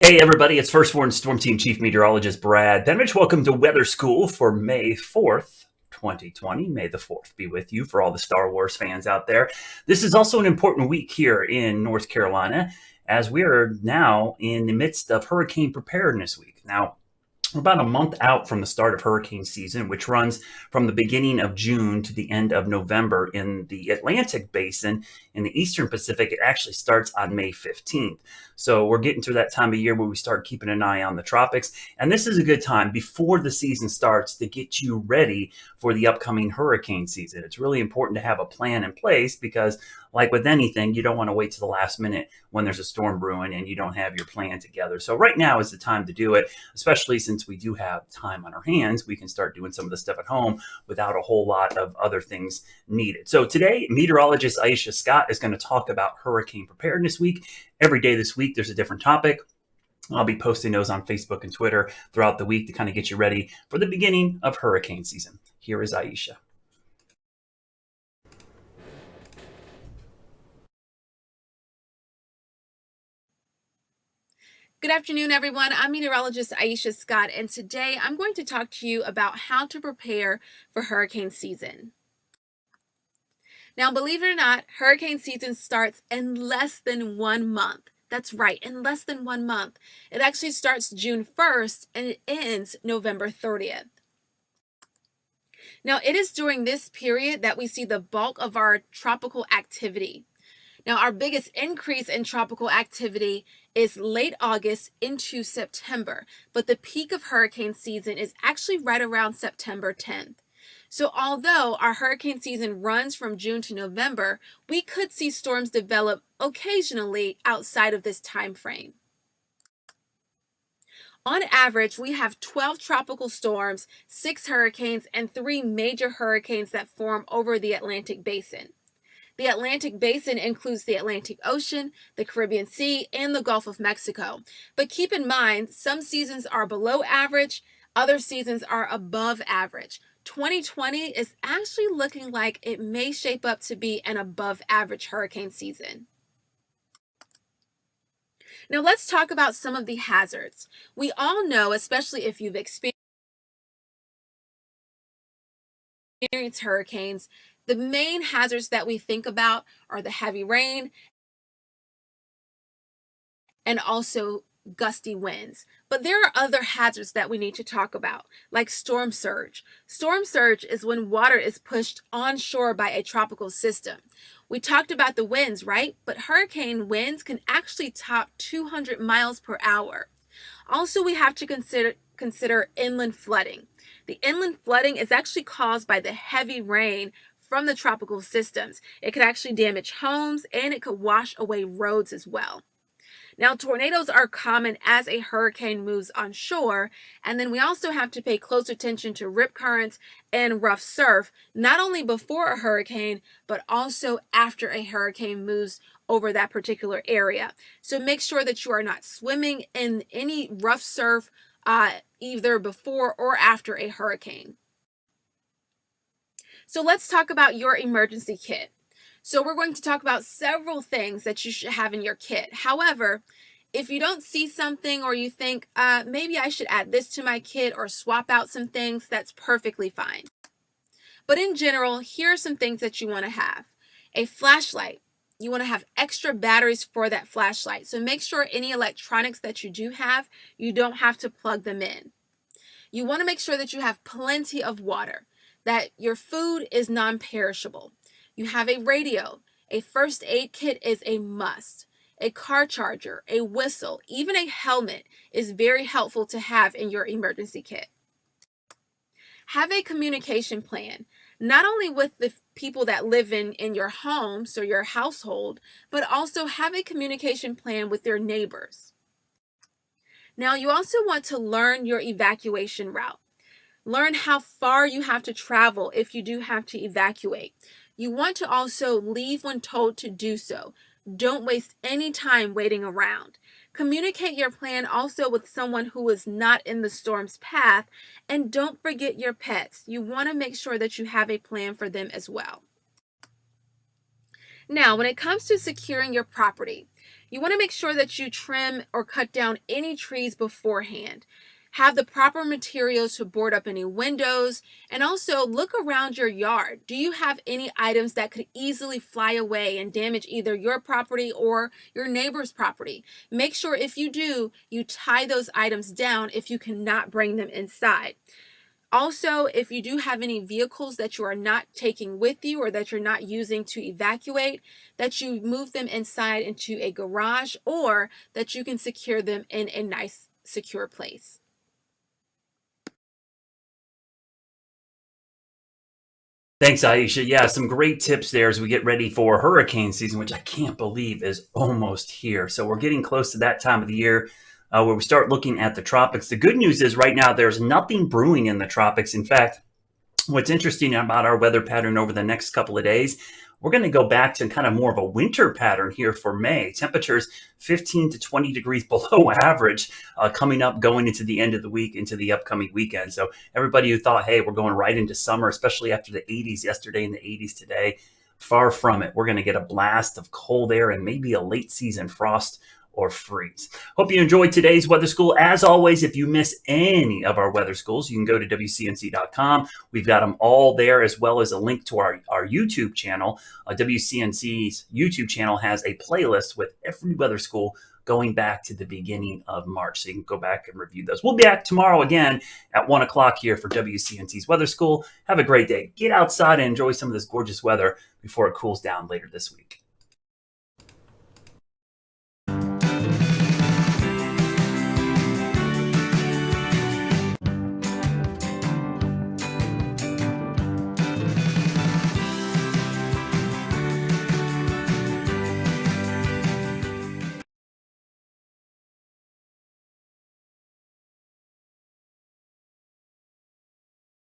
Hey everybody, it's First Warn Storm Team Chief Meteorologist Brad Benrich. Welcome to Weather School for May 4th, 2020. May the 4th be with you for all the Star Wars fans out there. This is also an important week here in North Carolina as we are now in the midst of Hurricane Preparedness Week. Now, we're about a month out from the start of hurricane season, which runs from the beginning of June to the end of November. In the Atlantic basin, in the Eastern Pacific, it actually starts on May 15th. So we're getting to that time of year where we start keeping an eye on the tropics. And this is a good time before the season starts to get you ready for the upcoming hurricane season. It's really important to have a plan in place because, like with anything, you don't want to wait to the last minute when there's a storm brewing and you don't have your plan together. So right now is the time to do it, especially since we do have time on our hands. We can start doing some of the stuff at home without a whole lot of other things needed. So today, meteorologist Aisha Scott is going to talk about Hurricane Preparedness Week. Every day this week, there's a different topic. I'll be posting those on Facebook and Twitter throughout the week to kind of get you ready for the beginning of hurricane season. Here is Aisha. Good afternoon, everyone. I'm meteorologist Aisha Scott, and today I'm going to talk to you about how to prepare for hurricane season. Now, believe it or not, hurricane season starts in less than 1 month. That's right, in less than 1 month. It actually starts June 1st and it ends November 30th. Now, it is during this period that we see the bulk of our tropical activity. Now, our biggest increase in tropical activity is late August into September, but the peak of hurricane season is actually right around September 10th. So although our hurricane season runs from June to November, we could see storms develop occasionally outside of this time frame. On average, we have 12 tropical storms, 6 hurricanes, and 3 major hurricanes that form over the Atlantic basin. The Atlantic basin includes the Atlantic Ocean, the Caribbean Sea, and the Gulf of Mexico. But keep in mind, some seasons are below average, other seasons are above average. 2020 is actually looking like it may shape up to be an above average hurricane season. Now let's talk about some of the hazards. We all know, especially if you've experienced hurricanes, the main hazards that we think about are the heavy rain and also gusty winds. But there are other hazards that we need to talk about, like storm surge. Storm surge is when water is pushed onshore by a tropical system. We talked about the winds, right? But hurricane winds can actually top 200 miles per hour. Also, we have to consider inland flooding. The inland flooding is actually caused by the heavy rain from the tropical systems. It could actually damage homes and it could wash away roads as well. Now, tornadoes are common as a hurricane moves onshore, and then we also have to pay close attention to rip currents and rough surf, not only before a hurricane, but also after a hurricane moves over that particular area. So make sure that you are not swimming in any rough surf either before or after a hurricane. So let's talk about your emergency kit. So we're going to talk about several things that you should have in your kit. However, if you don't see something or you think, maybe I should add this to my kit or swap out some things, that's perfectly fine. But in general, here are some things that you want to have. A flashlight. You want to have extra batteries for that flashlight. So make sure any electronics that you do have, you don't have to plug them in. You want to make sure that you have plenty of water, that your food is non-perishable. You have a radio. A first aid kit is a must. A car charger, a whistle, even a helmet is very helpful to have in your emergency kit. Have a communication plan, not only with the people that live in your home, so your household, but also have a communication plan with your neighbors. Now, you also want to learn your evacuation route. Learn how far you have to travel if you do have to evacuate. You want to also leave when told to do so. Don't waste any time waiting around. Communicate your plan also with someone who is not in the storm's path, and don't forget your pets. You want to make sure that you have a plan for them as well. Now, when it comes to securing your property, you want to make sure that you trim or cut down any trees beforehand. Have the proper materials to board up any windows, and also look around your yard. Do you have any items that could easily fly away and damage either your property or your neighbor's property? Make sure if you do, you tie those items down if you cannot bring them inside. Also, if you do have any vehicles that you are not taking with you or that you're not using to evacuate, that you move them inside into a garage or that you can secure them in a nice, secure place. Thanks, Aisha. Yeah, some great tips there as we get ready for hurricane season, which I can't believe is almost here. So we're getting close to that time of the year where we start looking at the tropics. The good news is right now there's nothing brewing in the tropics. In fact, what's interesting about our weather pattern over the next couple of days, we're going to go back to kind of more of a winter pattern here for May. Temperatures 15 to 20 degrees below average coming up, going into the end of the week, into the upcoming weekend. So everybody who thought, hey, we're going right into summer, especially after the 80s yesterday and the 80s today, far from it. We're going to get a blast of cold air and maybe a late season frost or freeze. Hope you enjoyed today's weather school. As always, if you miss any of our weather schools, you can go to WCNC.com. We've got them all there, as well as a link to our YouTube channel. WCNC's YouTube channel has a playlist with every weather school going back to the beginning of March. So you can go back and review those. We'll be back tomorrow again at 1 o'clock here for WCNC's Weather School. Have a great day. Get outside and enjoy some of this gorgeous weather before it cools down later this week.